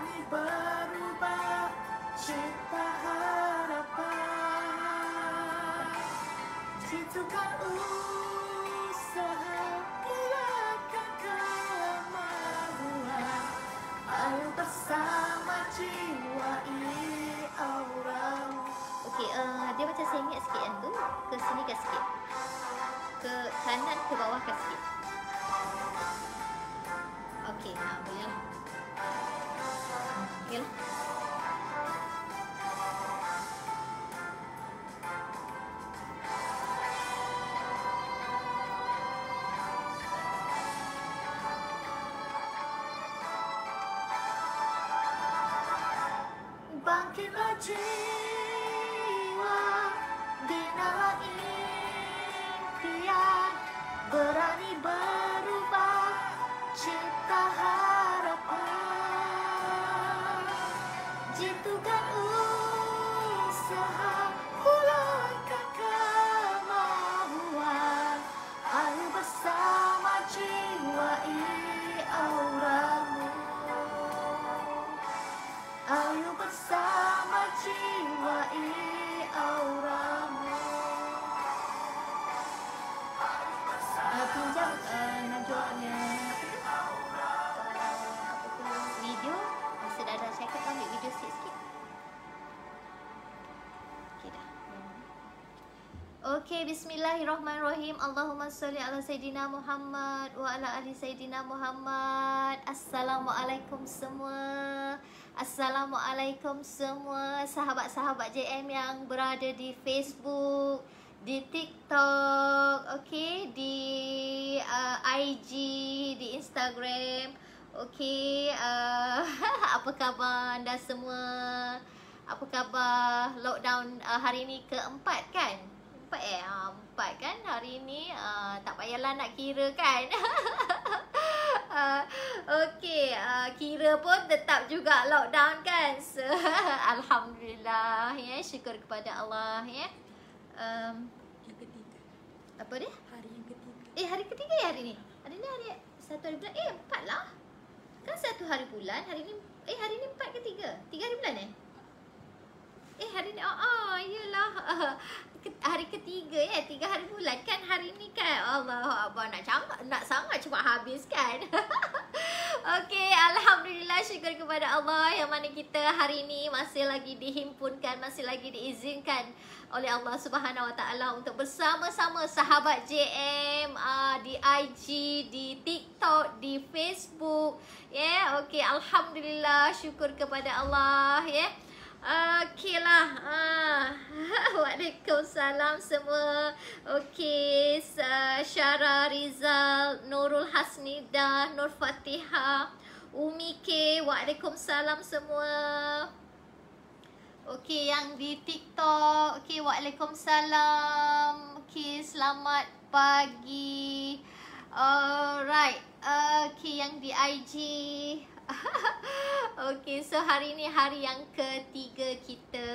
berani berubah, cipta harapan. Jitukan usaha, mulakan kemauan. Ayo bersama jiwa ini auramu. Okey, dia macam sengit sikit yang tu. Ke sini ke sikit. Ke kanan, ke bawah ke sikit. Okey, boleh lah. Okey lah. Bangkitlah jiwa, binalah impian, berani berubah, cipta harapan. Jitukan usaha, hulurkan kemauan. Ayo bersama jiwa ini auramu. Ayo bersama jiwa ini auramu. Pinjam Najwa punya Video. Masa dah ada cakap, ambil video sikit-sikit. Okey dah. Okey, bismillahirrahmanirrahim. Allahumma salli ala Sayyidina Muhammad wa ala ali Sayyidina Muhammad. Assalamualaikum semua. Assalamualaikum semua sahabat-sahabat JM yang berada di Facebook, di TikTok, okey, di IG, di Instagram. Okey, apa khabar anda semua? Apa khabar? Lockdown hari ni keempat kan? Empat kan hari ni, tak payahlah nak kira kan. Okey, kira pun tetap juga lockdown kan. So, alhamdulillah ya, syukur kepada Allah ya. Yang ketiga. Apa dia? Hari yang ketiga. Hari ketiga ya hari ni. Hari ni hari satu hari bulan. Empat lah. Kan satu hari bulan, hari ni hari ni 4 ke 3? 3 hari bulan hari ni iyalah. Hari ketiga ya, 3 hari bulan kan hari ni kan. Allah Akbar, nak sangat cepat habis kan. Okey, alhamdulillah, syukur kepada Allah yang mana kita hari ni masih lagi dihimpunkan, masih lagi diizinkan oleh Allah Subhanahu Wa Taala untuk bersama-sama sahabat JM di IG, di TikTok, di Facebook. Okey, alhamdulillah, syukur kepada Allah okey lah. Waalaikumsalam semua. Okey, Syara Rizal, Nurul Hasnida, Nur Fatihah, Umi K. Waalaikumsalam semua. Okey, yang di TikTok, okey, waalaikumsalam. Okey, selamat pagi. Alright. Okey, yang di IG. Okey, so hari ni hari yang ketiga kita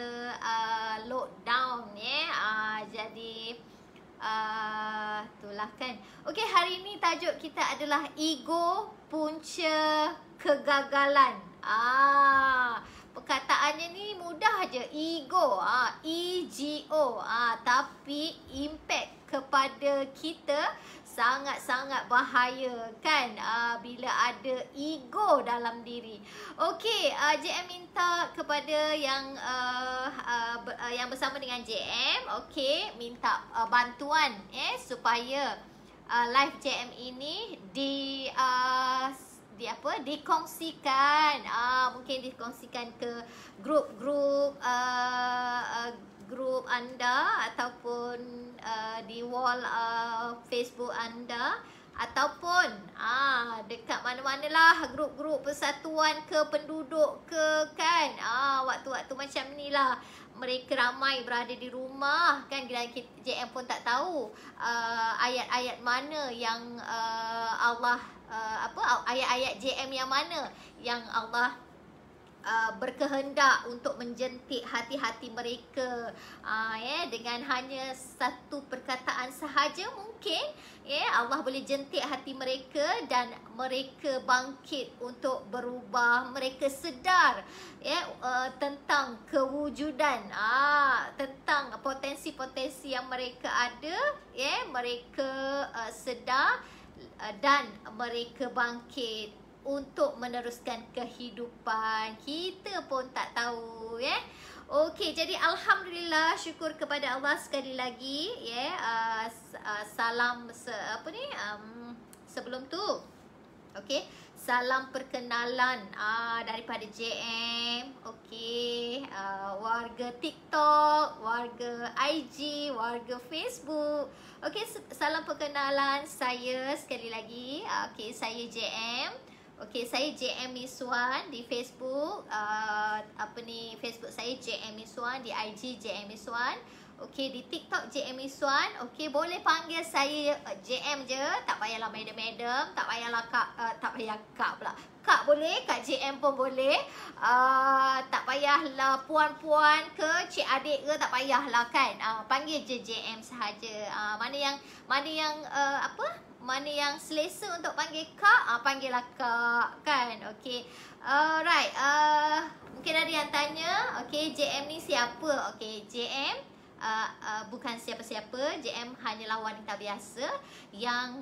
lockdown jadi itulah kan. Okey, hari ni tajuk kita adalah ego punca kegagalan. Perkataannya ni mudah aja, ego, EGO, tapi impact kepada kita sangat-sangat bahaya kan bila ada ego dalam diri. Okey, JM minta kepada yang bersama dengan JM, okey, minta bantuan supaya live JM ini dikongsikan, mungkin dikongsikan ke grup-grup grup anda ataupun di wall Facebook anda, ataupun dekat mana-manalah grup-grup persatuan ke penduduk ke kan. Waktu-waktu macam ni lah mereka ramai berada di rumah kan, JM pun tak tahu ayat-ayat mana yang Allah ayat-ayat JM yang mana yang Allah berkehendak untuk menjentik hati-hati mereka, dengan hanya satu perkataan sahaja mungkin Allah boleh jentik hati mereka dan mereka bangkit untuk berubah. Mereka sedar tentang kewujudan, tentang potensi-potensi yang mereka ada, mereka sedar dan mereka bangkit untuk meneruskan kehidupan. Kita pun tak tahu, Okey, jadi alhamdulillah, syukur kepada Allah sekali lagi, salam sebelum tu. Okey, salam perkenalan daripada JM. Okey, warga TikTok, warga IG, warga Facebook. Okey, salam perkenalan saya sekali lagi. Okey, saya JM. Okey, saya JM Miswan di Facebook. Facebook saya JM Miswan, di IG JM Miswan. Okey, di TikTok JM Miswan. Okey, boleh panggil saya JM je, tak payahlah madam, tak payahlah kak pula. Kak boleh, Kak JM pun boleh. Tak payahlah puan-puan ke cik adik ke, tak payahlah kan. Panggil je JM sahaja. Mana yang selesa untuk panggil kak, panggillah kak kan. Okey. Alright. Mungkin ada yang tanya, okey, JM ni siapa? Okey, JM bukan siapa-siapa. JM hanyalah wanita biasa yang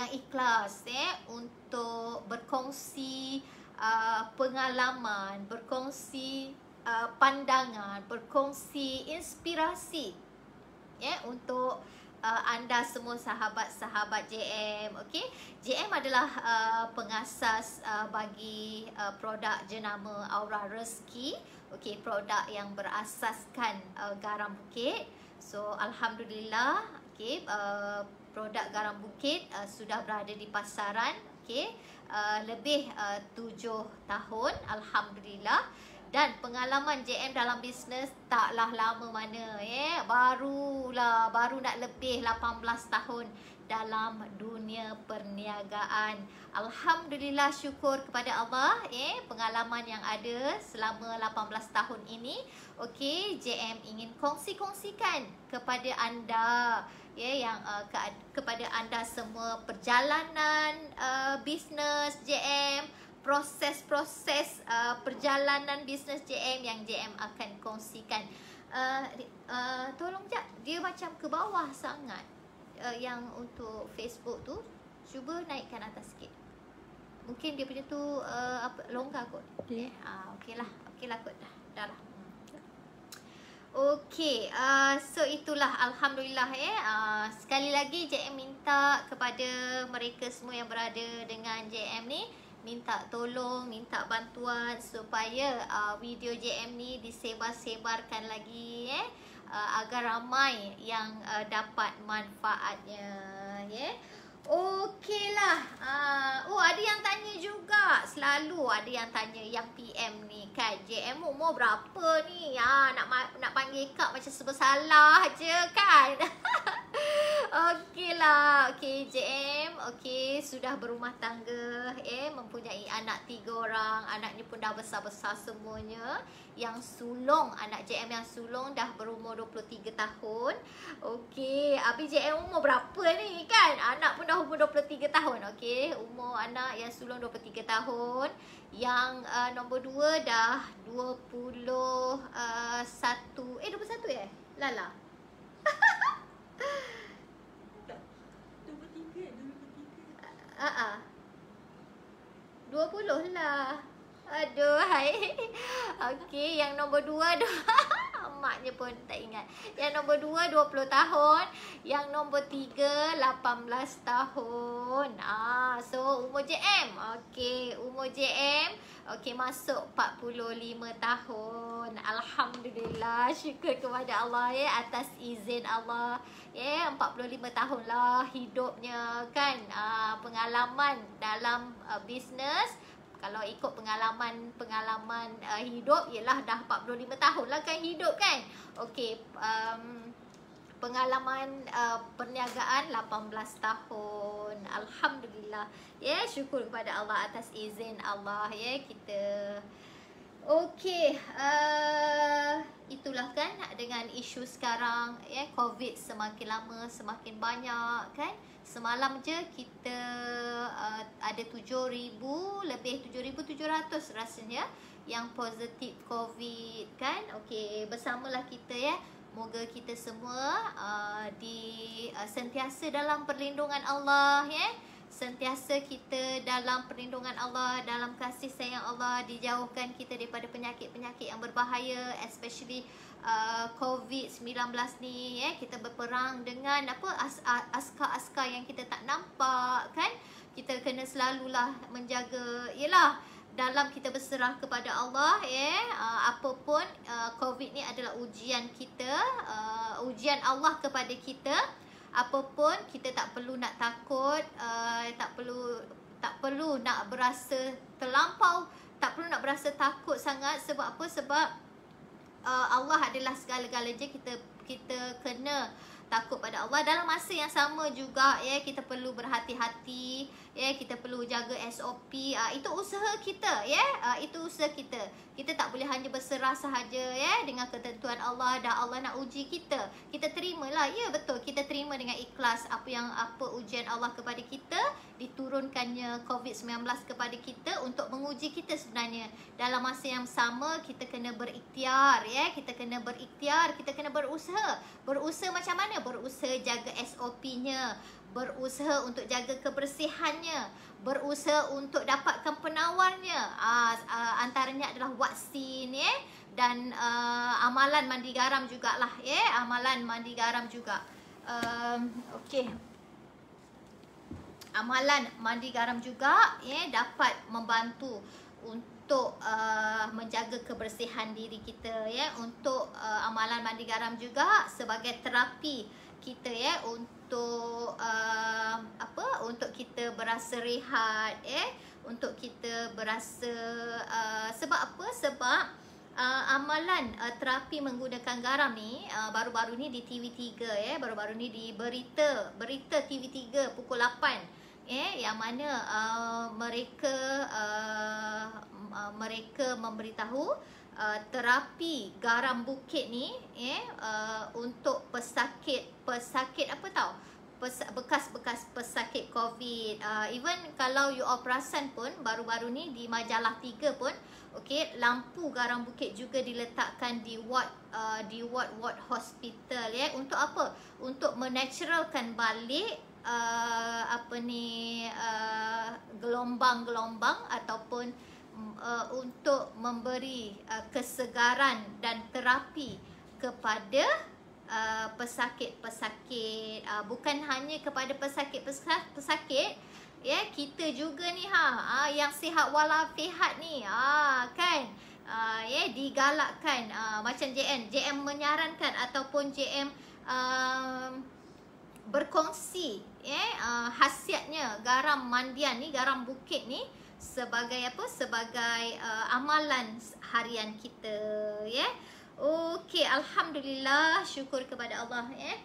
ikhlas untuk berkongsi pengalaman, berkongsi pandangan, berkongsi inspirasi untuk anda semua sahabat-sahabat JM. Okey, JM adalah pengasas bagi produk jenama Aura Rezeki. Okey, produk yang berasaskan garam bukit. So alhamdulillah, okey, produk garam bukit sudah berada di pasaran, okey, lebih 7 tahun alhamdulillah. Dan pengalaman JM dalam bisnes taklah lama mana, baru nak lebih 18 tahun dalam dunia perniagaan. Alhamdulillah, syukur kepada Allah, pengalaman yang ada selama 18 tahun ini, okey, JM ingin kongsikan kepada anda, kepada anda semua perjalanan bisnes JM, proses-proses perjalanan bisnes JM yang JM akan kongsikan. Tolong jap, dia macam ke bawah sangat. Yang untuk Facebook tu, cuba naikkan atas sikit. Mungkin dia punya tu longgar kot. Okeylah kot dah lah. Okey, so itulah alhamdulillah, sekali lagi JM minta kepada mereka semua yang berada dengan JM ni, minta tolong, minta bantuan supaya video JM ni disebar-sebarkan lagi, agar ramai yang dapat manfaatnya, Okeylah. Ada yang tanya juga, selalu ada yang tanya yang PM ni kan, JM umur berapa ni? Nak panggil kak macam serba salah je kan. Okeylah. Okey, JM sudah berumah tangga, mempunyai anak 3 orang. Anaknya pun dah besar-besar semuanya. Yang sulung, anak JM yang sulung dah berumur 23 tahun. Okey, habis JM umur berapa ni kan? Anak pun dah umur 23 tahun. Okey, umur anak yang sulung 23 tahun. Yang nombor 2 dah 21. 21 ya? Lala. Nombor 3. 20 lah. Aduh, hai. Okey, yang nombor 2 dah maknya pun tak ingat. Yang nombor 2 20 tahun, yang nombor 3 18 tahun. So umur JM. Okey, umur JM masuk 45 tahun. Alhamdulillah, syukur kepada Allah atas izin Allah. 45 tahun lah hidupnya kan. Pengalaman dalam bisnes, kalau ikut pengalaman hidup, ialah dah 45 tahun lah kan hidup kan. Okey, pengalaman perniagaan 18 tahun. Alhamdulillah. Ya, syukur kepada Allah atas izin Allah ya kita. Okey, itulah kan dengan isu sekarang ya, COVID semakin lama semakin banyak kan. Semalam je kita ada 7,000 lebih 7,700 rasanya yang positif COVID kan. Okey, bersamalah kita ya. Moga kita semua sentiasa dalam perlindungan Allah ya. Sentiasa kita dalam perlindungan Allah, dalam kasih sayang Allah, dijauhkan kita daripada penyakit-penyakit yang berbahaya, especially COVID-19 ni ya. Kita berperang dengan askar-askar yang kita tak nampak kan. Kita kena selalulah menjaga, yalah, dalam kita berserah kepada Allah ya. Apapun COVID ni adalah ujian kita, ujian Allah kepada kita. Apapun kita tak perlu nak takut, tak perlu nak berasa terlampau, tak perlu nak berasa takut sangat. Sebab apa? Sebab Allah adalah segala-galanya. Kita kena takut pada Allah. Dalam masa yang sama juga ya, kita perlu berhati-hati ya, kita perlu jaga SOP. Itu usaha kita ya, itu usaha kita. Kita tak boleh hanya berserah sahaja ya dengan ketentuan Allah. Dan Allah nak uji kita, kita terimalah. Ya betul, kita terima dengan ikhlas apa ujian Allah kepada kita. Diturunkannya COVID-19 kepada kita untuk menguji kita sebenarnya. Dalam masa yang sama kita kena berikhtiar ya, kita kena berikhtiar, kita kena berusaha. Berusaha macam mana? Berusaha jaga SOP-nya, berusaha untuk jaga kebersihannya, berusaha untuk dapatkan penawarnya. Antaranya adalah vaksin ya, dan amalan mandi garam jugalah ya, amalan mandi garam juga. Okey, amalan mandi garam juga ya, dapat membantu untuk menjaga kebersihan diri kita ya. Untuk amalan mandi garam juga sebagai terapi kita ya, untuk untuk kita berasa rehat ya, untuk kita berasa sebab apa? Sebab amalan terapi menggunakan garam ni baru-baru ni di TV3 ya, baru-baru ni di berita TV3 pukul 8 yang mana mereka memberitahu terapi garam bukit ni untuk pesakit apa tau, bekas-bekas pesakit COVID. Even kalau you all perasan pun baru-baru ni di majalah 3 pun okey, lampu garam bukit juga diletakkan di ward hospital ya. Untuk apa? Untuk menaturalkan balik gelombang-gelombang ataupun untuk memberi kesegaran dan terapi kepada pesakit-pesakit, bukan hanya kepada pesakit ya, kita juga ni yang sihat walafiat ni kan ya, digalakkan macam JM menyarankan ataupun JM berkongsi khasiatnya garam mandian ni, garam bukit ni sebagai apa? Sebagai amalan harian kita ya. Okey, alhamdulillah, syukur kepada Allah ya.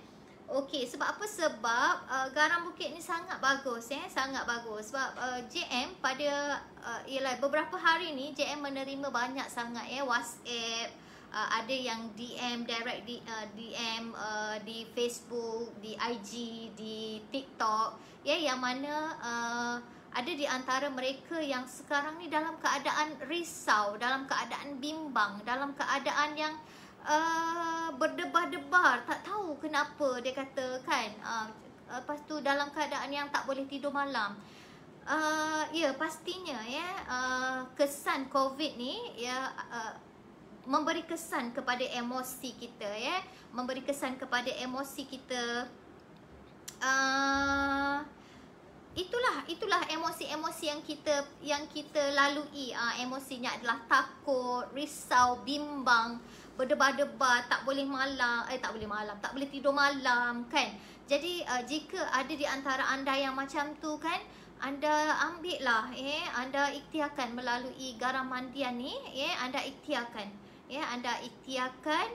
Okey, sebab apa? Sebab garam bukit ni sangat bagus ya, sangat bagus. Sebab JM pada ialah beberapa hari ni JM menerima banyak sangat ya WhatsApp, ada yang DM direct DM di Facebook, di IG, di TikTok ya, yang mana ada di antara mereka yang sekarang ni dalam keadaan risau, dalam keadaan bimbang, dalam keadaan yang berdebar-debar, tak tahu kenapa dia kata kan. Lepas tu dalam keadaan yang tak boleh tidur malam. Ya, pastinya ya, kesan COVID ni ya memberi kesan kepada emosi kita ya, memberi kesan kepada emosi kita. Itulah emosi-emosi yang kita lalui. Emosinya adalah takut, risau, bimbang, berdebar-debar, tak boleh tidur malam kan. Jadi jika ada di antara anda yang macam tu kan, anda ambillah anda ikhtiarkan melalui garam mandian ni anda ikhtiarkan ya, anda ikhtiarkan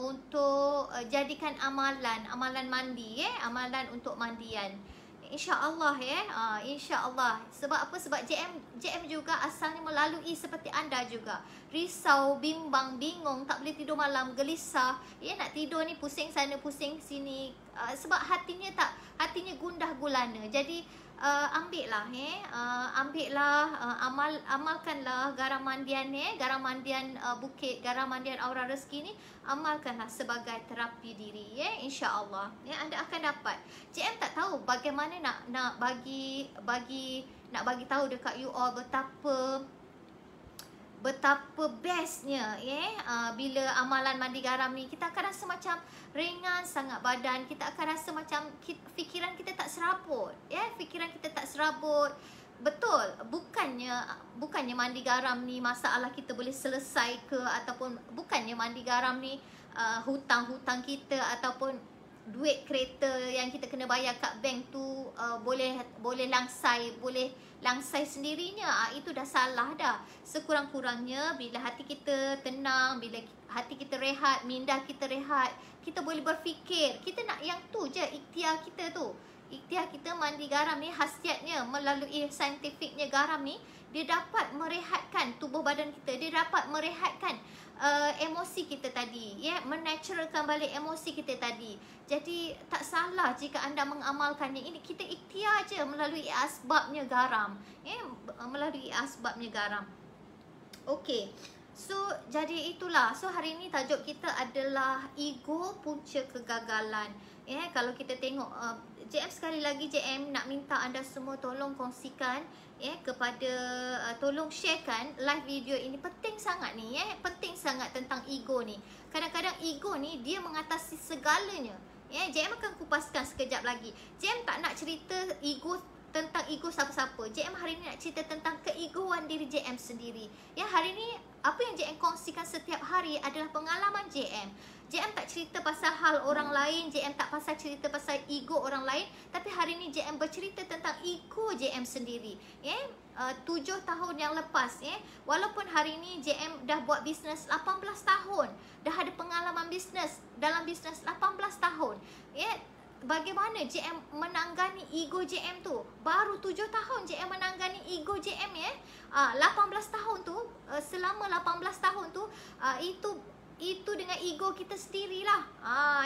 untuk jadikan amalan mandi, ya, amalan untuk mandian. InsyaAllah, ya, insyaAllah. Sebab apa? Sebab JM juga asalnya melalui seperti anda juga. Risau, bimbang, bingung, tak boleh tidur malam, gelisah. Ya, nak tidur ni pusing sana, pusing sini. Sebab hatinya gundah gulana. Jadi ambillah, amalkanlah garam mandian, garam mandian bukit, garam mandian aura rezeki ni, amalkanlah sebagai terapi diri, ya, insya-Allah. Ya, anda akan dapat. JM tak tahu bagaimana nak bagi tahu dekat you all betapa bestnya, ya, bila amalan mandi garam ni. Kita akan rasa macam ringan sangat badan. Kita akan rasa macam fikiran kita tak serabut, ya, fikiran kita tak serabut. Betul, bukannya mandi garam ni masalah kita boleh selesai ke, ataupun bukannya mandi garam ni hutang-hutang kita ataupun duit kereta yang kita kena bayar kat bank tu boleh langsai sendirinya. Itu dah salah dah. Sekurang-kurangnya bila hati kita tenang, bila hati kita rehat, minda kita rehat, kita boleh berfikir. Kita nak yang tu je, ikhtiar kita tu. Ikhtiar kita mandi garam ni, khasiatnya melalui saintifiknya garam ni, dia dapat merehatkan tubuh badan kita. Dia dapat merehatkan emosi kita tadi, ya, menaturalkan balik emosi kita tadi. Jadi tak salah jika anda mengamalkannya. Ini kita ikhtiar je melalui asbabnya garam, ya, melalui asbabnya garam. Okey. So, jadi itulah. So, hari ni tajuk kita adalah ego punca kegagalan. Ya, kalau kita tengok JM, sekali lagi JM nak minta anda semua tolong kongsikan, ya, kepada tolong sharekan live video ini. Penting sangat ni, ya, penting sangat tentang ego ni. Kadang-kadang ego ni dia mengatasi segalanya. Ya, JM akan kupaskan sekejap lagi. JM tak nak cerita tentang ego siapa-siapa. JM hari ni nak cerita tentang keegoan diri JM sendiri. Ya, hari ni apa yang JM kongsikan setiap hari adalah pengalaman JM. JM tak cerita pasal hal orang lain, JM tak cerita pasal ego orang lain, tapi hari ni JM bercerita tentang ego JM sendiri. Ya, 7 tahun yang lepas, ya, walaupun hari ni JM dah buat bisnes 18 tahun, dah ada pengalaman bisnes dalam bisnes 18 tahun. Ya, bagaimana JM menanggani ego JM tu? Baru 7 tahun JM menanggani ego JM, ya. 18 tahun tu, selama 18 tahun tu, itu dengan ego kita sendirilah.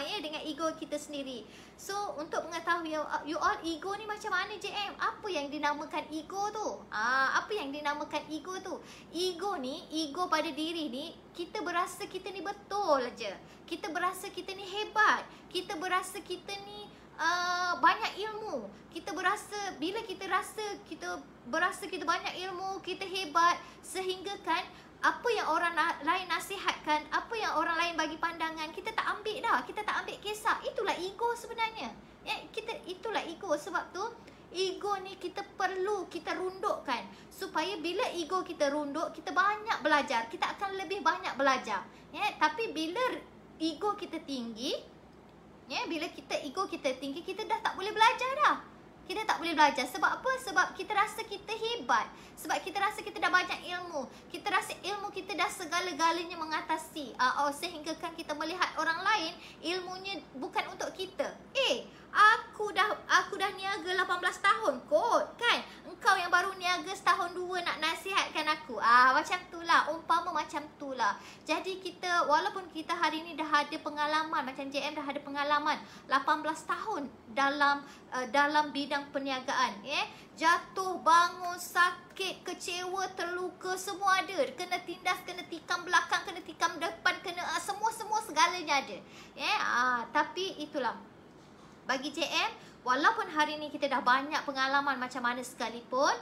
Ya, dengan ego kita sendiri. So, untuk mengetahui you all, ego ni macam mana JM? Apa yang dinamakan ego tu? Apa yang dinamakan ego tu? Ego ni, ego pada diri ni, kita berasa kita ni betul je. Kita berasa kita ni hebat. Kita berasa kita ni banyak ilmu. Kita berasa, bila kita berasa kita banyak ilmu, kita hebat, sehingga kan apa yang orang lain nasihatkan, apa yang orang lain bagi pandangan, kita tak ambil dah, kita tak ambil kisah. Itulah ego sebenarnya. Ya, itulah ego. Sebab tu ego ni kita perlu kita rundukkan, supaya bila ego kita runduk, kita banyak belajar, kita akan lebih banyak belajar. Ya, tapi bila ego kita tinggi, ya, bila ego kita tinggi, kita dah tak boleh belajar dah. Kita tak boleh belajar. Sebab apa? Sebab kita rasa kita hebat. Sebab kita rasa kita dah banyak ilmu. Kita rasa ilmu kita dah segala-galanya mengatasi. Sehingga kan kita melihat orang lain, ilmunya bukan untuk kita. Aku dah niaga 18 tahun kot, kan? Engkau yang baru niaga setahun 2 nak nasihatkan aku. Macam itulah, umpama macam itulah. Jadi kita, walaupun kita hari ni dah ada pengalaman, macam JM dah ada pengalaman 18 tahun dalam bidang perniagaan, ya. Jatuh, bangun, sakit, kecewa, terluka, semua ada. Kena tindas, kena tikam belakang, kena tikam depan, kena semua segalanya ada. Ya, tapi itulah. Bagi JM, walaupun hari ni kita dah banyak pengalaman macam mana sekalipun,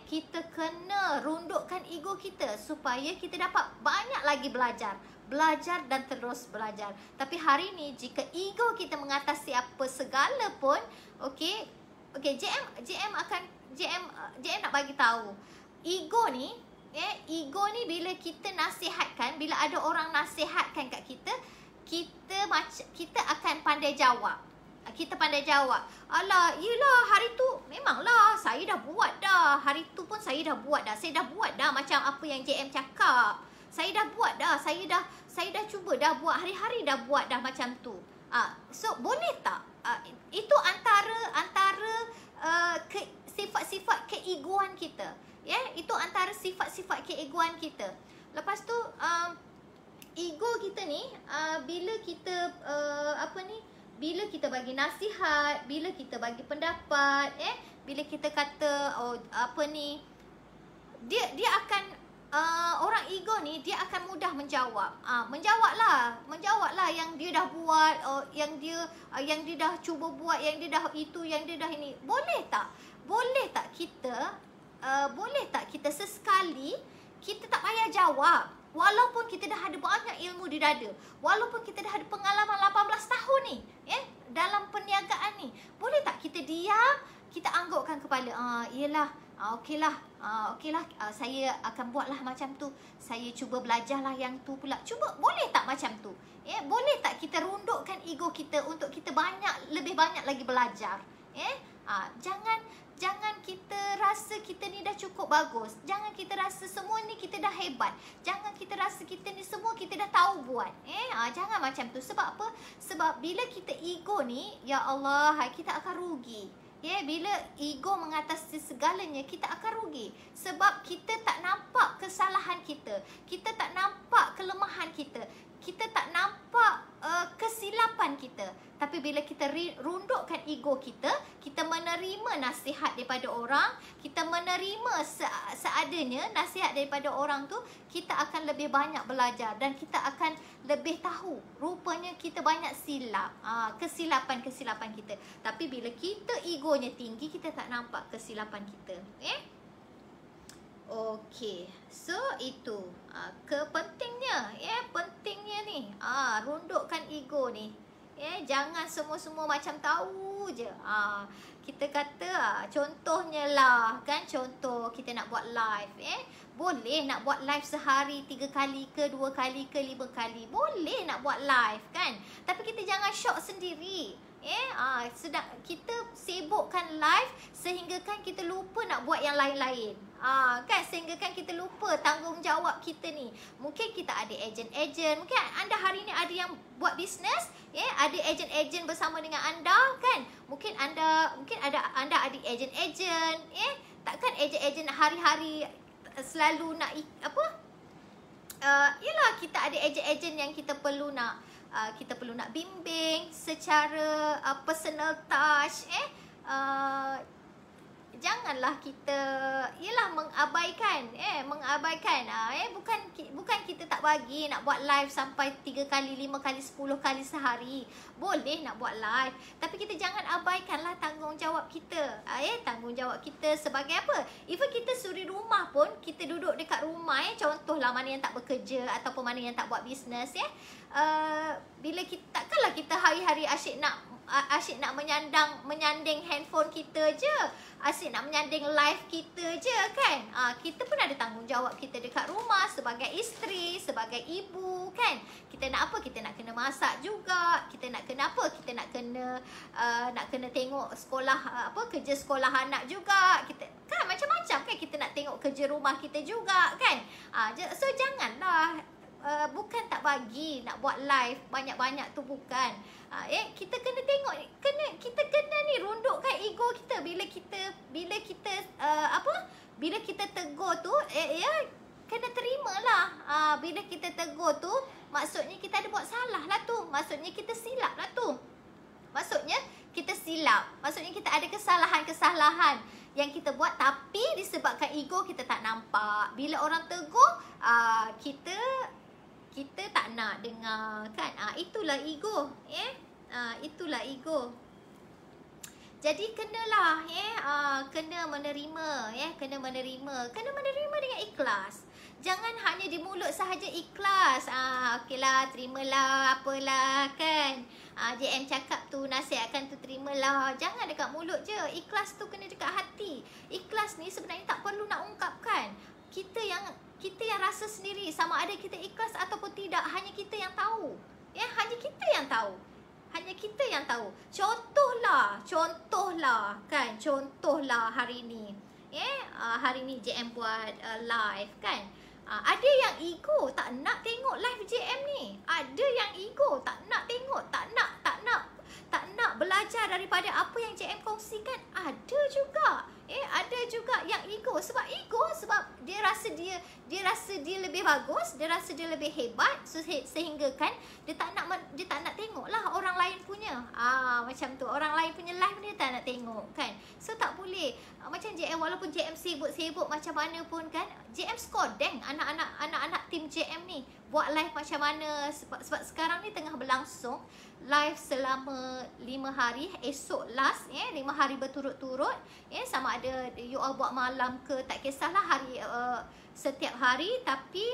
kita kena rundukkan ego kita supaya kita dapat banyak lagi belajar dan terus belajar. Tapi hari ni jika ego kita mengatasi apa segala pun, okey, JM nak bagi tahu. Ego ni bila kita nasihatkan, bila ada orang nasihatkan kat kita, kita akan pandai jawab. Kita pandai jawab. Alah, yelah, hari tu memanglah saya dah buat dah. Hari tu pun saya dah buat dah. Saya dah buat dah macam apa yang JM cakap. Saya dah buat dah. Saya dah cuba dah buat, hari-hari dah buat dah macam tu. So boleh tak? Itu antara sifat-sifat keegoan kita. Ya, itu antara sifat-sifat keegoan kita. Lepas tu ego kita ni bila kita bila kita bagi nasihat, bila kita bagi pendapat, bila kita kata dia akan orang ego ni dia akan mudah menjawab. Menjawablah yang dia dah buat, yang dia dah cuba buat, yang dia dah itu, yang dia dah ini. Boleh tak kita sesekali kita tak payah jawab, walaupun kita dah ada banyak ilmu di dada, walaupun kita dah ada pengalaman 18 tahun ni dalam perniagaan ni. Boleh tak kita diam, kita anggukkan kepala, okeylah, saya akan buatlah macam tu. Saya cuba belajarlah yang tu pula. Cuba, boleh tak macam tu? Boleh tak kita rundukkan ego kita untuk kita lebih banyak lagi belajar? Jangan kita rasa kita ni dah cukup bagus. Jangan kita rasa semua ni kita dah hebat. Jangan kita rasa kita ni semua kita dah tahu buat. Jangan macam tu. Sebab apa? Sebab bila kita ego ni, ya Allah, kita akan rugi. Bila ego mengatasi segalanya, kita akan rugi. Sebab kita tak nampak kesalahan kita. Kita tak nampak kelemahan kita. Kita tak nampak kesilapan kita. Tapi bila kita rundukkan ego kita, kita menerima nasihat daripada orang, kita menerima seadanya nasihat daripada orang tu, kita akan lebih banyak belajar dan kita akan lebih tahu. Rupanya kita banyak silap, kesilapan-kesilapan kita. Tapi bila kita egonya tinggi, kita tak nampak kesilapan kita. Okey, so itu kepentingnya, pentingnya ni, rundukkan ego ni. Jangan semua-semua macam tahu je. Kita kata contohnya lah kan, contoh kita nak buat live, boleh nak buat live sehari 3 kali ke 2 kali ke 5 kali. Boleh nak buat live kan. Tapi kita jangan syok sendiri. Sedang kita sibukkan live sehingga kan kita lupa nak buat yang lain-lain. Kan, sehingga kan kita lupa tanggungjawab kita ni. Mungkin kita ada ejen-ejen. Mungkin anda hari ni ada yang buat bisnes, ada ejen-ejen bersama dengan anda kan. Mungkin anda ada ejen-ejen, takkan ejen-ejen hari-hari selalu nak yalah, kita ada ejen-ejen yang kita perlu nak bimbing secara personal touch. Janganlah kita mengabaikan. Bukan kita tak bagi nak buat live sampai 3 kali, 5 kali, 10 kali sehari. Boleh nak buat live, tapi kita jangan abaikanlah tanggungjawab kita. Tanggungjawab kita sebagai apa? Even kita suri rumah pun, kita duduk dekat rumah, contohlah mana yang tak bekerja ataupun mana yang tak buat bisnes, bila kita, takkanlah kita hari-hari asyik nak menyanding handphone kita je, asyik nak menyanding live kita je kan. Kita pun ada tanggungjawab kita dekat rumah sebagai isteri, sebagai ibu kan. Kita nak apa? Kita nak kena masak juga. Kita nak kena apa? Kita nak kena tengok sekolah, kerja sekolah anak juga. Kita kan macam-macam kan, kita nak tengok kerja rumah kita juga kan. So janganlah, bukan tak bagi nak buat live banyak-banyak tu, bukan. Kita kena tengok, kita kena ni rundukkan ego kita. Bila kita tegur tu, kena terimalah. Bila kita tegur tu, maksudnya kita ada buat salah lah tu. Maksudnya kita silap lah tu. Maksudnya kita silap. Maksudnya kita ada kesalahan-kesalahan yang kita buat, tapi disebabkan ego kita tak nampak. Bila orang tegur, kita tak nak dengar kan. Itulah ego, itulah ego. Jadi kenalah kena menerima, kena menerima dengan ikhlas. Jangan hanya di mulut sahaja ikhlas. Okeylah, terimalah, apalah kan. JM cakap tu, nasihatkan tu, terimalah. Jangan dekat mulut je. Ikhlas tu kena dekat hati. Ikhlas ni sebenarnya tak perlu nak ungkapkan. Kita yang rasa sendiri sama ada kita ikhlas ataupun tidak, hanya kita yang tahu. Hanya kita yang tahu. Hanya kita yang tahu. Contohlah kan. Contohlah hari ni. Hari ni JM buat live kan. Ada yang ego tak nak tengok live JM ni. Ada yang ego tak nak tengok, tak nak belajar daripada apa yang JM kongsikan. Ada juga. Ada juga yang ego. Sebab dia rasa dia lebih bagus, dia rasa dia lebih hebat, sehingga kan dia tak nak tengok lah orang lain punya. Macam tu. Orang lain punya live dia tak nak tengok kan. So tak boleh. Macam JM, walaupun JM sibuk macam mana pun kan, JM skodeng anak-anak tim JM ni buat live macam mana. Sebab sekarang ni tengah berlangsung live selama 5 hari. Esok last 5 hari berturut-turut. Sama ada you all buat malam ke, tak kisahlah hari setiap hari, tapi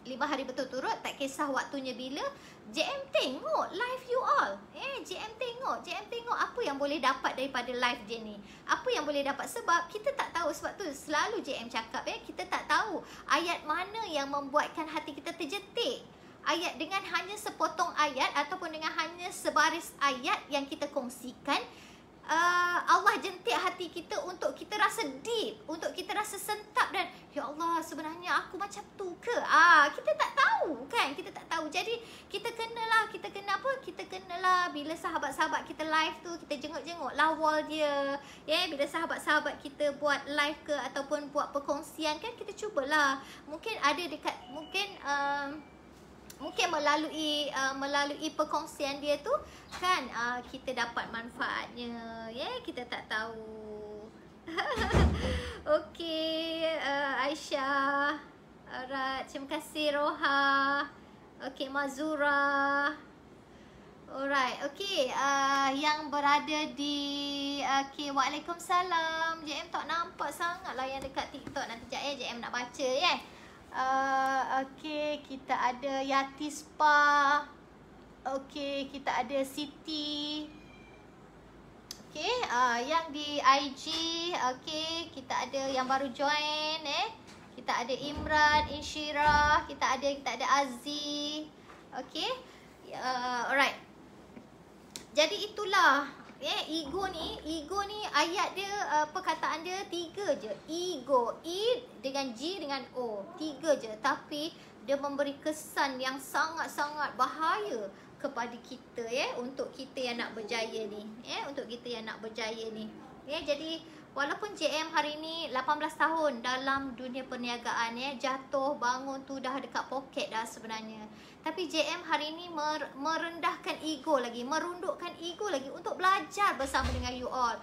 5 hari berturut-turut, tak kisah waktunya bila. JM tengok live you all. JM tengok apa yang boleh dapat daripada live dia ni. Apa yang boleh dapat, sebab kita tak tahu. Sebab tu selalu JM cakap kita tak tahu ayat mana yang membuatkan hati kita terjetik. Ayat dengan hanya sepotong ayat ataupun dengan hanya sebaris ayat yang kita kongsikan, Allah jentik hati kita untuk kita rasa deep, untuk kita rasa sentap dan ya Allah, sebenarnya aku macam tu ke? Kita tak tahu kan? Kita tak tahu. Jadi kita kenalah bila sahabat-sahabat kita live tu, kita jenguk-jenguk lah wall dia. Bila sahabat-sahabat kita buat live ke ataupun buat perkongsian kan, kita cubalah. Mungkin ada dekat, mungkin melalui perkongsian dia tu kan, kita dapat manfaatnya. Kita tak tahu. Okey, Aisyah. Alright, terima kasih Roha. Okey, Mazura. Alright, okey, yang berada di Waalaikumsalam. JM tak nampak sangat lah yang dekat TikTok. Nanti sekejap JM nak baca Okey, kita ada Yati Spa. Okey, kita ada Siti. Okey, yang di IG. Okey, kita ada yang baru join Kita ada Imran, Inshira, kita ada Azzi. Okey. Alright. Jadi itulah ego ni ayat dia, perkataan dia 3 je. Ego, I dengan G dengan O, 3 je, tapi dia memberi kesan yang sangat-sangat bahaya kepada kita untuk kita yang nak berjaya ni. Untuk kita yang nak berjaya ni. Jadi walaupun JM hari ni 18 tahun dalam dunia perniagaan, jatuh bangun tu dah dekat poket dah sebenarnya. Tapi JM hari ni merendahkan ego lagi, merundukkan ego lagi untuk belajar bersama dengan you all.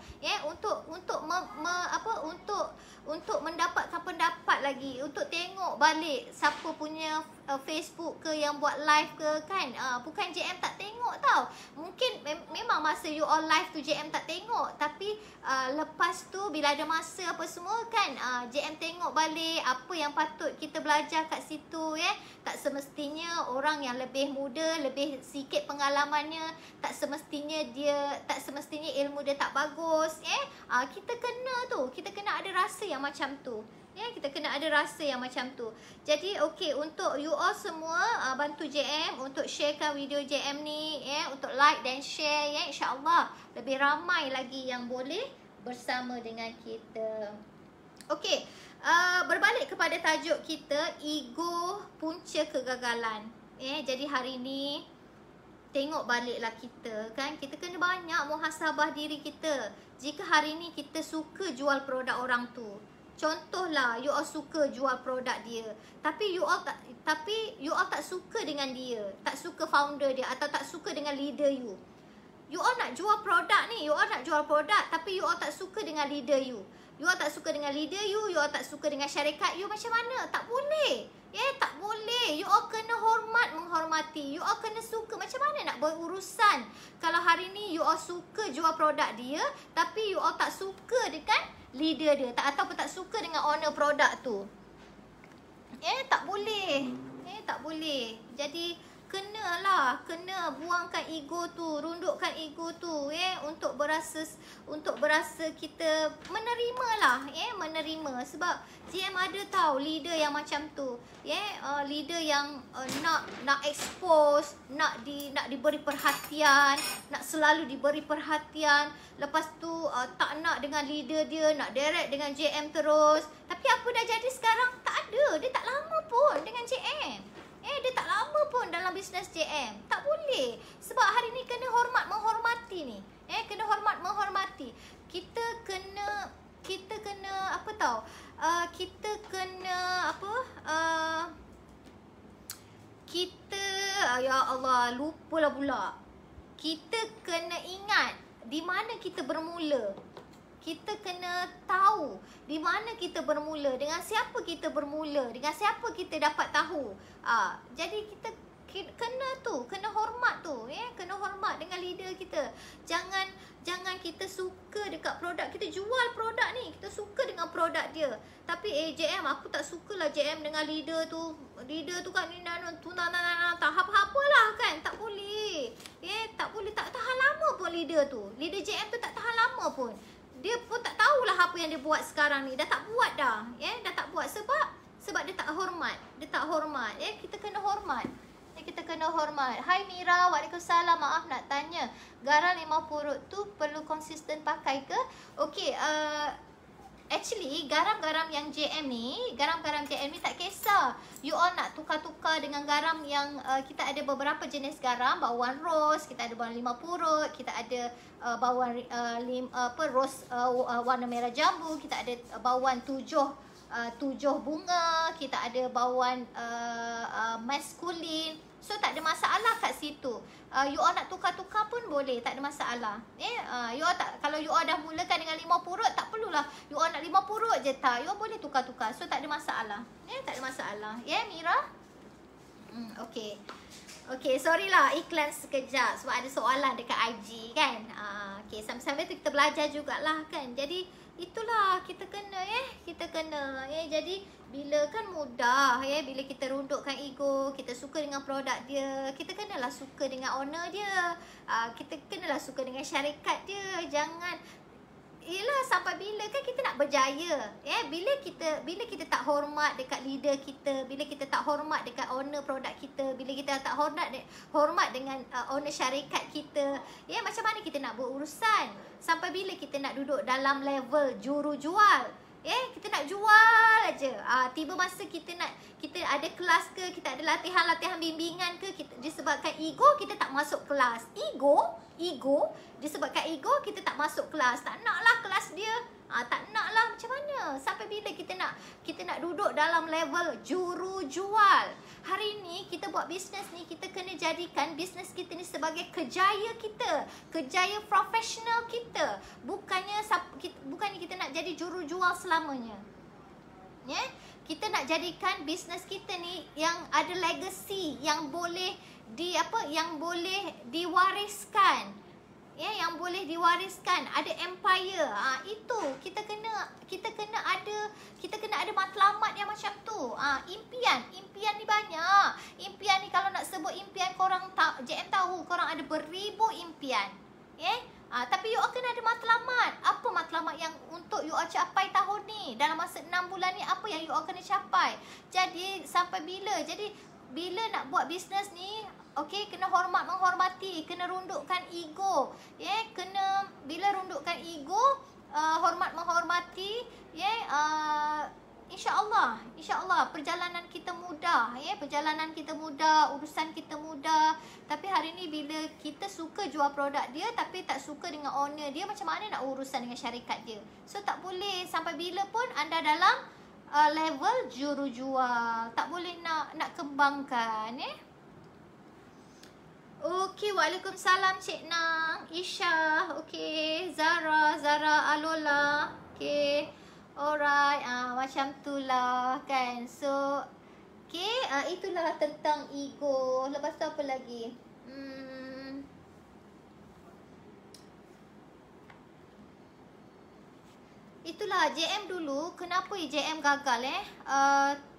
Untuk mendapatkan pendapat lagi, untuk tengok balik siapa punya Facebook ke yang buat live ke kan. Bukan JM tak tengok tau. Mungkin memang masa you all live tu JM tak tengok, tapi lepas tu bila ada masa apa semua kan, JM tengok balik apa yang patut kita belajar kat situ. Tak semestinya orang yang lebih muda, lebih sikit pengalamannya, tak semestinya ilmu dia tak bagus. Kita kena ada rasa yang macam tu. Kita kena ada rasa yang macam tu. Jadi okey, untuk you all semua bantu JM untuk sharekan video JM ni, untuk like dan share, insya-Allah lebih ramai lagi yang boleh bersama dengan kita. Okey, berbalik kepada tajuk kita, ego punca kegagalan. Jadi hari ni tengok baliklah kita kan, kita kena banyak muhasabah diri kita. Jika hari ni kita suka jual produk orang tu, contohlah you all suka jual produk dia, tapi you all tak suka dengan dia, tak suka founder dia atau tak suka dengan leader you. You all nak jual produk ni, tapi you all tak suka dengan leader you. You all tak suka dengan leader you all tak suka dengan syarikat you, macam mana? Tak boleh. Tak boleh. You all kena menghormati. You all kena suka. Macam mana nak berurusan kalau hari ni you all suka jual produk dia, tapi you all tak suka dengan leader dia, ataupun tak suka dengan owner produk tu. Tak boleh. Tak boleh. Jadi kena buangkan ego tu, rundukkan ego tu untuk berasa kita menerima. Sebab JM ada tahu leader yang macam tu, leader yang nak expose, nak diberi perhatian, nak selalu diberi perhatian. Lepas tu tak nak dengan leader dia, nak direct dengan JM terus. Tapi apa dah jadi sekarang? Tak ada. Dia tak lama pun dengan JM. Dia tak lama pun dalam bisnes JM. Tak boleh. Sebab hari ni kena hormat menghormati ni. Kena hormat menghormati. Kita kena apa tau? Kita kena apa? Ya Allah, lupalah pula. Kita kena ingat di mana kita bermula. Kita kena tahu di mana kita bermula, dengan siapa kita bermula, dengan siapa kita dapat tahu. Jadi kita kena hormat tu, kena hormat dengan leader kita. Jangan kita suka dekat produk, kita jual produk ni, kita suka dengan produk dia. Tapi JM, aku tak sukalah JM dengan leader tu. Leader tu kan ni tak apa-apalah kan. Tak boleh. Tak boleh, tak tahan lama pun leader tu. Leader JM tu tak tahan lama pun. Dia pun tak tahulah apa yang dia buat sekarang ni. Dah tak buat dah. Dah tak buat sebab dia tak hormat. Dia tak hormat. Kita kena hormat. Kita kena hormat. Hai Mira, waalaikumsalam. Maaf nak tanya, garam 5 purut tu perlu konsisten pakai ke? Okey, actually garam-garam yang JM ni, garam-garam JM ni tak kisah. You all nak tukar-tukar dengan garam yang kita ada beberapa jenis garam. Bawang ros, kita ada bawang 5 purut, kita ada bawang ros warna merah jambu, kita ada bawang 7 bunga, kita ada bawang maskulin. So tak ada masalah kat situ. You all nak tukar-tukar pun boleh, tak ada masalah. You all tak, kalau you all dah mulakan dengan 5 purut, tak perlulah you all nak 5 purut je tak. You all boleh tukar-tukar. So tak ada masalah. Tak ada masalah. Mira? Okay, sorry lah iklan sekejap sebab ada soalan dekat IG kan. Okay, sambil-sambil tu kita belajar jugalah kan. Jadi itulah kita kena jadi bila kan mudah bila kita rundukkan ego, kita suka dengan produk dia, kita kenalah suka dengan owner dia, kita kenalah suka dengan syarikat dia. Jangan sampai bila kan kita nak berjaya. Bila kita tak hormat dekat leader kita, bila kita tak hormat dekat owner produk kita, bila kita tak hormat dengan owner syarikat kita, macam mana kita nak berurusan? Sampai bila kita nak duduk dalam level juru jual? Kita nak jual aja. Tiba masa kita ada kelas ke, kita ada latihan bimbingan ke, disebabkan ego kita tak masuk kelas. Ego disebabkan ego kita tak masuk kelas. Tak naklah kelas dia. Tak naklah, macam mana? Sampai bila kita nak duduk dalam level juru jual? Hari ni kita buat bisnes ni, kita kena jadikan bisnes kita ni sebagai kejayaan kita, kejayaan profesional kita. Bukannya kita nak jadi juru jual selamanya. Kita nak jadikan bisnes kita ni yang ada legacy, yang boleh diwariskan. Yang boleh diwariskan, ada empire. Itu kita kena ada matlamat yang macam tu. Impian ni banyak. Impian ni kalau nak sebut impian, korang JM tahu korang ada beribu impian. Tapi you all kena ada matlamat. Apa matlamat yang untuk you all capai tahun ni? Dalam masa 6 bulan ni, apa yang you all kena capai? Jadi sampai bila? Jadi bila nak buat bisnes ni, kena menghormati, kena rundukkan ego. Bila rundukkan ego, hormat menghormati, InsyaAllah perjalanan kita mudah, urusan kita mudah. Tapi hari ni bila kita suka jual produk dia tapi tak suka dengan owner dia, macam mana nak urusan dengan syarikat dia? So tak boleh. Sampai bila pun anda dalam level juru jual, tak boleh nak kembangkan. Okey, waalaikumsalam Cik Nang, Isha, okey, Zara, Alola, okey. Alright, macam tu lah kan. So, okey, itulah tentang ego. Lepas tu apa lagi? Itulah JM dulu. Kenapa JM gagal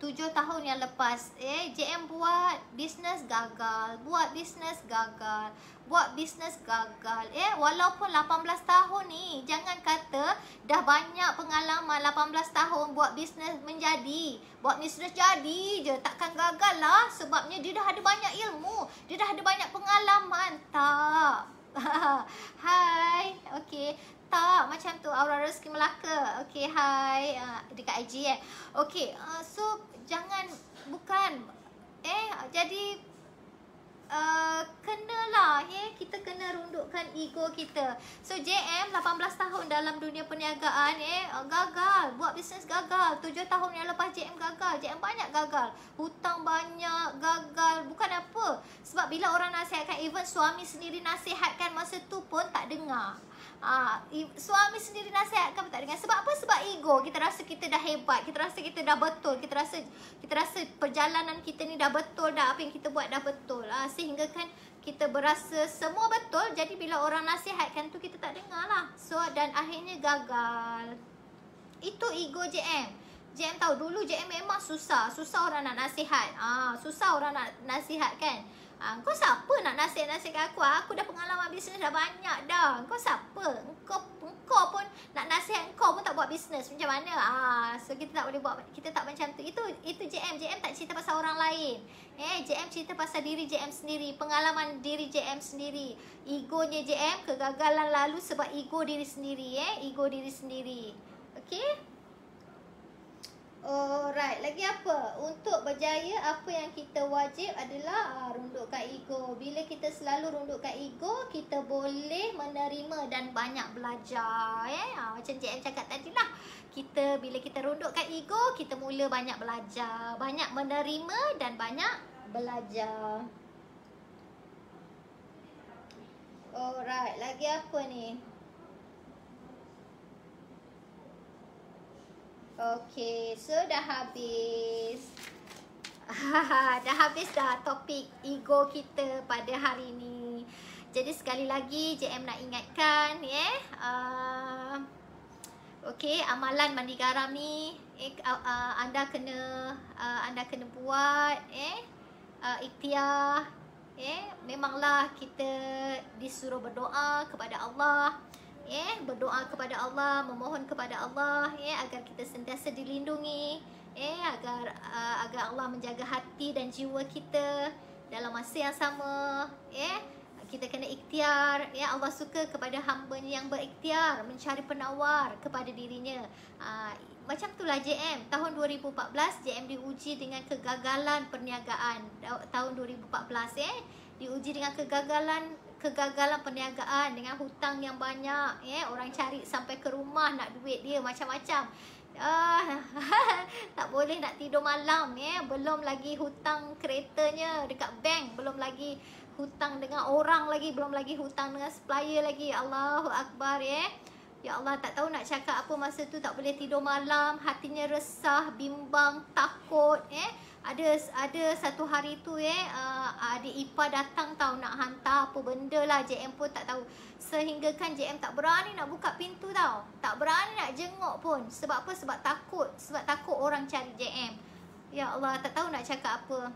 7 tahun yang lepas JM buat bisnes gagal. Walaupun 18 tahun ni, jangan kata dah banyak pengalaman 18 tahun buat bisnes jadi je, takkan gagal lah. Sebabnya dia dah ada banyak ilmu, dia dah ada banyak pengalaman. Tak. Hai, okey. Tak, macam tu. Aura Rezeki Melaka. Okay, hai. Dekat IG Okay, so jangan, bukan. Jadi kenalah kita kena rundukkan ego kita. So JM 18 tahun dalam dunia perniagaan gagal, buat bisnes gagal. 7 tahun yang lepas JM gagal. JM banyak gagal. Hutang banyak, gagal. Bukan apa. Sebab bila orang nasihatkan, even suami sendiri nasihatkan masa tu pun tak dengar. Suami sendiri nasihatkan pun tak dengar. Sebab apa? Sebab ego. Kita rasa kita dah hebat, kita rasa kita dah betul, kita rasa perjalanan kita ni dah betul dah, apa yang kita buat dah betul. Sehingga kan kita berasa semua betul. Jadi bila orang nasihatkan tu kita tak dengar lah. So dan akhirnya gagal. Itu ego JM. JM tahu dulu JM memang susah orang nak nasihat. Susah orang nak nasihat kan. Kau siapa nak nasihat-nasihat aku? Aku dah pengalaman bisnes dah banyak dah. Kau siapa? Engkau pun nak nasihat, engkau pun tak buat bisnes. Macam mana? So kita tak boleh buat, kita tak macam tu. Itu JM. JM tak cerita pasal orang lain. JM cerita pasal diri JM sendiri, pengalaman diri JM sendiri. Egonya JM, kegagalan lalu sebab ego diri sendiri. Ego diri sendiri. Okay? Alright, lagi apa? Untuk berjaya, apa yang kita wajib adalah rundukkan ego. Bila kita selalu rundukkan ego, kita boleh menerima dan banyak belajar. Macam JM cakap tadi lah. Bila kita rundukkan ego, kita mula banyak belajar. Banyak menerima dan banyak belajar. Alright, lagi apa ni? Okay, so dah habis. Dah habis dah topik ego kita pada hari ni. Jadi sekali lagi JM nak ingatkan okay, amalan mandi garam ni anda kena buat ikhtiar. Memanglah kita disuruh berdoa kepada Allah. Berdoa kepada Allah, memohon kepada Allah agar kita sentiasa dilindungi, agar Allah menjaga hati dan jiwa kita. Dalam masa yang sama kita kena ikhtiar. Allah suka kepada hamba-Nya yang berikhtiar, mencari penawar kepada dirinya. Macam itulah JM. Tahun 2014 JM diuji dengan kegagalan perniagaan. Tahun 2014 diuji dengan kegagalan perniagaan, dengan hutang yang banyak. Orang cari sampai ke rumah nak duit dia macam-macam. Tak boleh nak tidur malam. Belum lagi hutang keretanya dekat bank, belum lagi hutang dengan orang lagi, belum lagi hutang dengan supplier lagi. Allahu Akbar. Ya Allah, tak tahu nak cakap apa masa tu. Tak boleh tidur malam, hatinya resah, bimbang, takut. Ada satu hari tu adik ipar datang tahu nak hantar apa benda lah. JM pun tak tahu. Sehingga kan JM tak berani nak buka pintu tau. Tak berani nak jenguk pun. Sebab apa? Sebab takut. Sebab takut orang cari JM. Ya Allah, tak tahu nak cakap apa.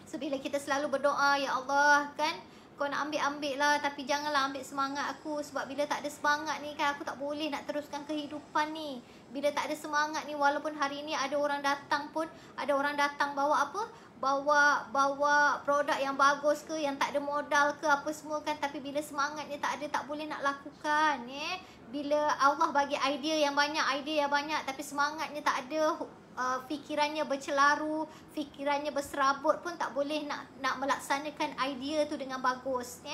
So bila kita selalu berdoa, ya Allah kan, kau nak ambil lah, tapi janganlah ambil semangat aku. Sebab bila tak ada semangat ni kan, aku tak boleh nak teruskan kehidupan ni. Bila tak ada semangat ni, walaupun hari ni ada orang datang pun, ada orang datang bawa apa? Bawa produk yang bagus ke, yang tak ada modal ke, apa semua kan. Tapi bila semangatnya tak ada, tak boleh nak lakukan. Bila Allah bagi idea yang banyak, tapi semangatnya tak ada, fikirannya bercelaru, fikirannya berserabut pun tak boleh nak melaksanakan idea tu dengan bagus.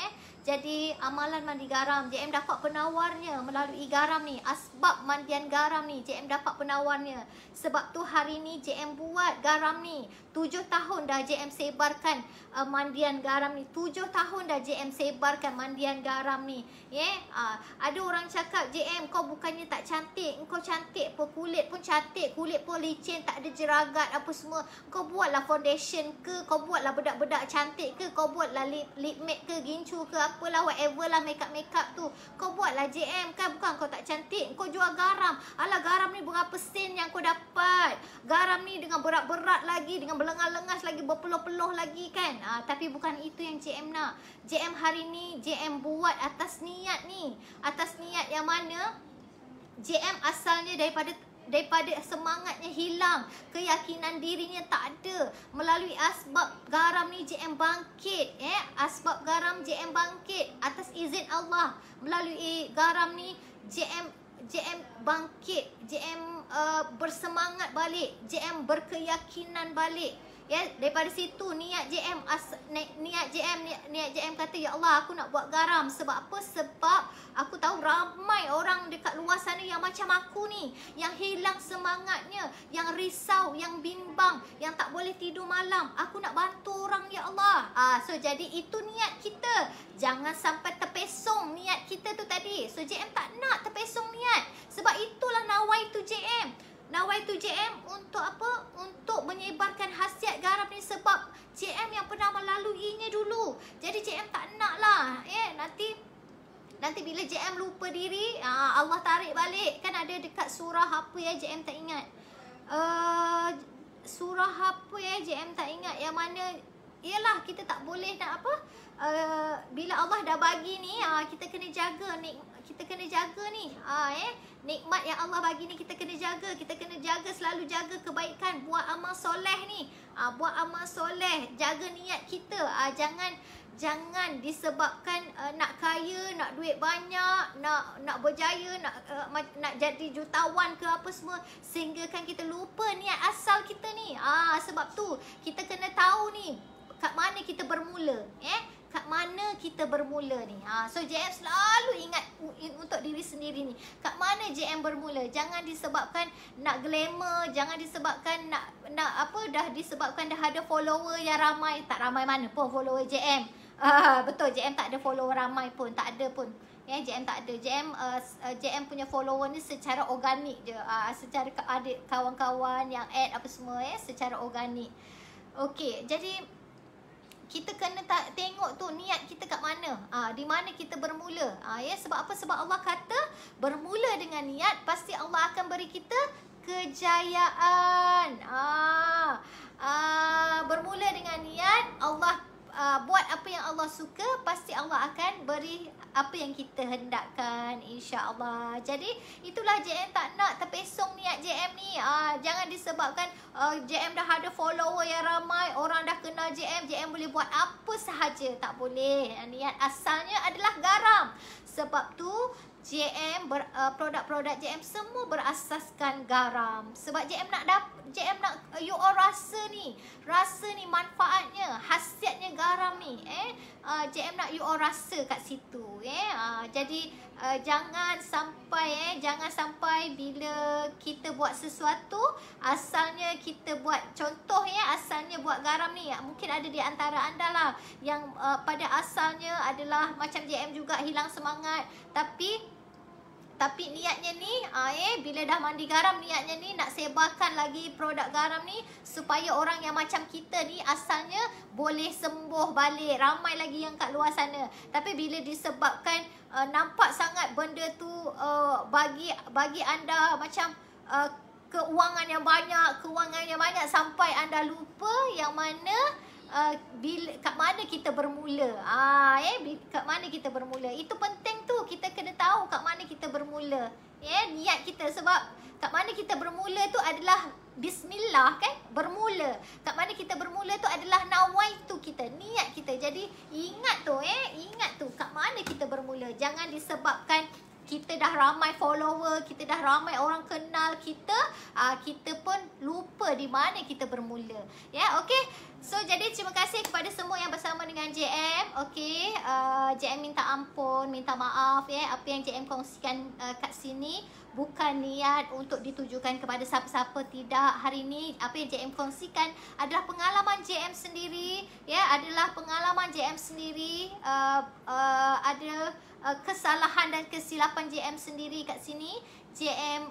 Jadi amalan mandi garam, JM dapat penawarnya melalui garam ni. Asbab mandian garam ni, JM dapat penawarnya. Sebab tu hari ni JM buat garam ni. 7 tahun dah JM sebarkan mandian garam ni. 7 tahun dah JM sebarkan mandian garam ni. Ada orang cakap, JM kau bukannya tak cantik. Kau cantik pun, kulit pun cantik, kulit pun licin, tak ada jeragat apa semua. Kau buatlah foundation ke, kau buatlah bedak-bedak cantik ke, kau buatlah lip matte ke, gincu ke, apalah, whatever lah makeup tu. Kau buatlah JM kan, bukan kau tak cantik. Kau jual garam. Alah, garam ni berapa sen yang kau dapat? Garam ni dengan berat-berat lagi, dengan berlengas-lengas lagi, berpeluh-peluh lagi kan. Tapi bukan itu yang JM nak. JM hari ni JM buat atas niat ni. Atas niat yang mana JM asalnya daripada semangatnya hilang, keyakinan dirinya tak ada. Melalui asbab garam ni JM bangkit. Asbab garam JM bangkit atas izin Allah. Melalui garam ni JM bangkit, JM bersemangat balik, JM berkeyakinan balik. Ya, daripada situ niat JM niat JM kata, ya Allah, aku nak buat garam. Sebab apa? Sebab aku tahu ramai orang dekat luar sana yang macam aku ni, yang hilang semangatnya, yang risau, yang bimbang, yang tak boleh tidur malam. Aku nak bantu orang, ya Allah. So jadi itu niat kita. Jangan sampai terpesong niat kita tu tadi. So JM tak nak terpesong niat. Sebab itulah nawaitu JM. Nawaitu JM untuk apa? Untuk menyebarkan khasiat garam ni, sebab JM yang pernah melaluinya dulu. Jadi JM tak nak lah nanti bila JM lupa diri, Allah tarik balik. Kan ada dekat surah apa ya, JM tak ingat. Surah apa ya, JM tak ingat. Yang mana, ialah kita tak boleh nak apa, bila Allah dah bagi ni, kita kena jaga ni. Kita kena jaga ni, nikmat yang Allah bagi ni kita kena jaga. Kita kena jaga, selalu jaga kebaikan. Buat amal soleh ni, buat amal soleh. Jaga niat kita. Jangan disebabkan nak kaya, nak duit banyak, nak berjaya, nak jadi jutawan ke apa semua, sehingga kan kita lupa niat asal kita ni. Sebab tu kita kena tahu ni kat mana kita bermula, kat mana kita bermula ni. So JM selalu ingat untuk diri sendiri ni, kat mana JM bermula. Jangan disebabkan nak glamour, jangan disebabkan nak apa, dah disebabkan dah ada follower yang ramai. Tak ramai mana pun follower JM. Betul, JM tak ada follower ramai pun, tak ada pun. JM tak ada. JM punya follower ni secara organik je. Secara ada kawan-kawan yang add apa semua, secara organik. Okey, jadi kita kena tengok tu niat kita kat mana. Di mana kita bermula. Sebab apa? Sebab Allah kata bermula dengan niat, pasti Allah akan beri kita kejayaan. Bermula dengan niat, Allah buat apa yang Allah suka, pasti Allah akan beri apa yang kita hendakkan, insya-Allah. Jadi itulah JM tak nak terpesong niat JM ni. Jangan disebabkan JM dah ada follower yang ramai, orang dah kenal JM boleh buat apa sahaja. Tak boleh. Niat asalnya adalah garam. Sebab tu JM produk-produk JM semua berasaskan garam. Sebab JM nak you all rasa ni manfaatnya, khasiatnya garam ni. JM nak you all rasa kat situ. Jadi jangan sampai bila kita buat sesuatu, asalnya kita buat contoh, asalnya buat garam ni. Mungkin ada di antara anda lah yang pada asalnya adalah macam JM juga, hilang semangat. Tapi niatnya ni, bila dah mandi garam, niatnya ni nak sebarkan lagi produk garam ni, supaya orang yang macam kita ni asalnya boleh sembuh balik. Ramai lagi yang kat luar sana. Tapi bila disebabkan nampak sangat benda tu bagi anda macam kewangan yang banyak, sampai anda lupa yang mana kat mana kita bermula. Kat mana kita bermula. Itu penting tu, kita kena tahu kat mana kita bermula. Niat kita. Sebab kat mana kita bermula tu adalah bismillah, kan? Bermula. Kat mana kita bermula tu adalah nawaitu kita, niat kita. Jadi ingat tu, ingat tu kat mana kita bermula. Jangan disebabkan kita dah ramai follower, kita dah ramai orang kenal kita, kita pun lupa di mana kita bermula. Okey. So jadi terima kasih kepada semua yang bersama dengan JM. Okey, JM minta ampun, minta maaf apa yang JM kongsikan kat sini bukan niat untuk ditujukan kepada siapa-siapa, tidak. Hari ini apa yang JM kongsikan adalah pengalaman JM sendiri, adalah pengalaman JM sendiri. Ada kesalahan dan kesilapan JM sendiri kat sini. JM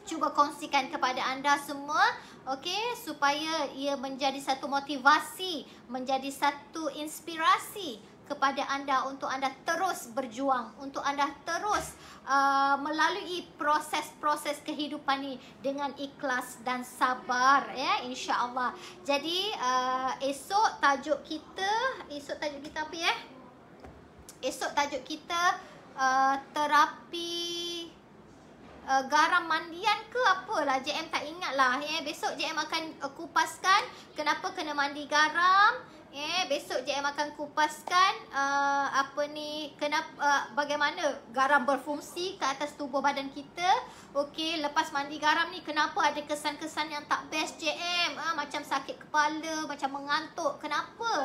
cuba kongsikan kepada anda semua, okey, supaya ia menjadi satu motivasi, menjadi satu inspirasi kepada anda untuk anda terus berjuang, untuk anda terus melalui proses-proses kehidupan ni dengan ikhlas dan sabar, insya-Allah. Jadi esok tajuk kita apa ya? Esok tajuk kita terapi garam mandian ke apalah, JM tak ingat lah. Besok JM akan kupaskan kenapa kena mandi garam, Besok JM akan kupaskan bagaimana garam berfungsi ke atas tubuh badan kita. Okey, lepas mandi garam ni kenapa ada kesan-kesan yang tak best JM? Macam sakit kepala, macam mengantuk. Kenapa?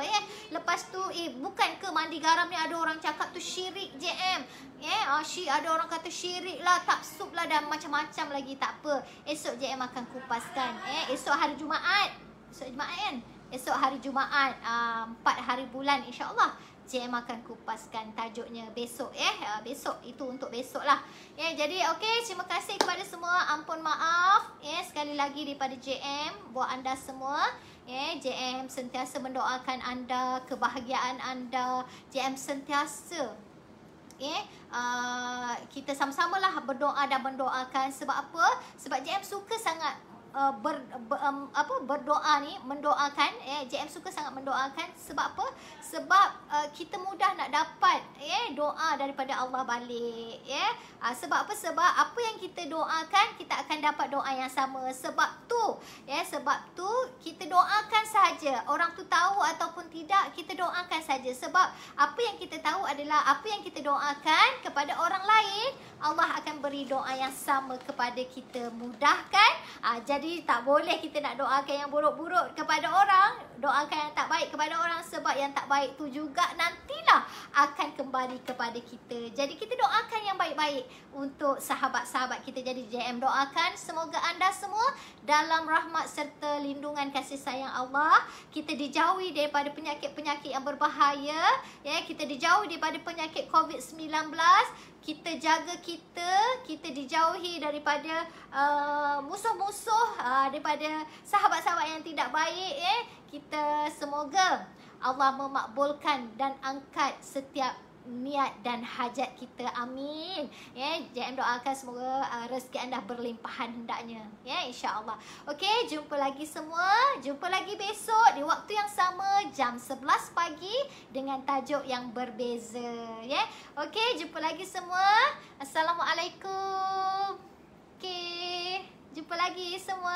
Lepas tu bukan ke mandi garam ni ada orang cakap tu syirik JM. Ada orang kata syirik lah, taksub lah dan macam-macam lagi. Tak apa. Esok JM akan kupaskan. Esok hari Jumaat. Esok Jumaat kan? Esok hari Jumaat 4 hari bulan insya-Allah JM akan kupaskan tajuknya besok besok itu untuk besok lah. Jadi okey, terima kasih kepada semua. Ampun maaf sekali lagi daripada JM buat anda semua. JM sentiasa mendoakan anda, kebahagiaan anda. JM sentiasa kita sama-sama lah berdoa dan mendoakan. Sebab apa? Sebab JM suka sangat berdoa ni, mendoakan. JM suka sangat mendoakan. Sebab apa? Sebab kita mudah nak dapat doa daripada Allah balik. Sebab apa? Sebab apa yang kita doakan, kita akan dapat doa yang sama. Sebab tu kita doakan saja. Orang tu tahu ataupun tidak, kita doakan saja. Sebab apa yang kita tahu adalah apa yang kita doakan kepada orang lain, Allah akan beri doa yang sama kepada kita. Mudahkan? Jadi tak boleh kita nak doakan yang buruk-buruk kepada orang, doakan yang tak baik kepada orang. Sebab yang tak baik tu juga nantilah akan kembali kepada kita. Jadi kita doakan yang baik-baik untuk sahabat-sahabat kita. Jadi JM doakan semoga anda semua dalam rahmat serta lindungan kasih sayang Allah. Kita dijauhi daripada penyakit-penyakit yang berbahaya. Kita dijauhi daripada penyakit COVID-19. Kita jaga kita dijauhi daripada musuh-musuh, daripada sahabat-sahabat yang tidak baik. Kita semoga Allah memakbulkan dan angkat setiap niat dan hajat kita. Amin. JM doakan semoga rezeki anda berlimpahan hendaknya. InsyaAllah. Okey, jumpa lagi semua. Jumpa lagi besok di waktu yang sama jam 11 pagi dengan tajuk yang berbeza. Okey, jumpa lagi semua. Assalamualaikum. Okey, jumpa lagi semua.